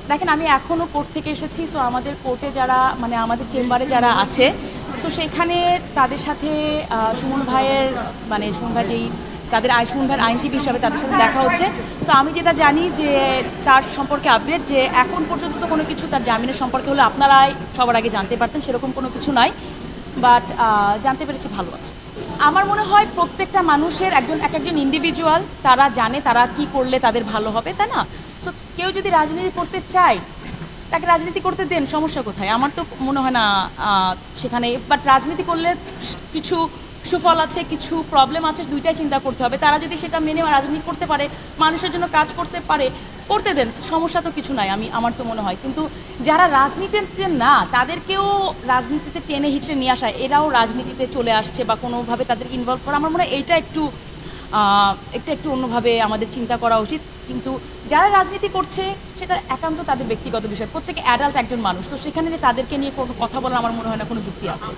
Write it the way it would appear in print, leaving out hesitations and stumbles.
দেখেন আমি এখনও কোর্ট থেকে এসেছি, সো আমাদের কোর্টে যারা মানে আমাদের চেম্বারে যারা আছে, সো সেখানে তাদের সাথে সুমন ভাইয়ের মানে সুমন ভাই যেই তাদের সুমন ভাইয়ের আইনজীবী হিসাবে তাদের সাথে দেখা হচ্ছে। সো আমি যেটা জানি যে তার সম্পর্কে আপডেট যে এখন পর্যন্ত তো কোনো কিছু তার জামিনের সম্পর্কে হলে আপনারাই সবার আগে জানতে পারতেন, সেরকম কোনো কিছু নাই। বাট জানতে পেরেছি, ভালো আছে। আমার মনে হয় প্রত্যেকটা মানুষের একজন ইন্ডিভিজুয়াল, তারা জানে তারা কি করলে তাদের ভালো হবে, তাই না? সো কেউ যদি রাজনীতি করতে চায় তাকে রাজনীতি করতে দেন, সমস্যা কোথায়? আমার তো মনে হয় না সেখানে। বাট রাজনীতি করলে কিছু সুফল আছে, কিছু প্রবলেম আছে, দুইটাই চিন্তা করতে হবে। তারা যদি সেটা মেনে রাজনীতি করতে পারে, মানুষের জন্য কাজ করতে পারে, করতে দেন, সমস্যা তো কিছু নাই। আমার তো মনে হয়। কিন্তু যারা রাজনীতিতে না, তাদেরকেও রাজনীতিতে টেনে হিচড়ে নিয়ে আসা, এরাও রাজনীতিতে চলে আসছে বা কোনোভাবে তাদেরকে ইনভলভ করা, আমার মনে হয় এইটা একটু অন্যভাবে আমাদের চিন্তা করা উচিত। কিন্তু যারা রাজনীতি করছে সেটা একান্ত তাদের ব্যক্তিগত বিষয়। প্রত্যেকে অ্যাডাল্ট একজন মানুষ, তো সেখানে তাদেরকে নিয়ে কোনো কথা বলার আমার মনে হয় না কোনো যুক্তি আছে।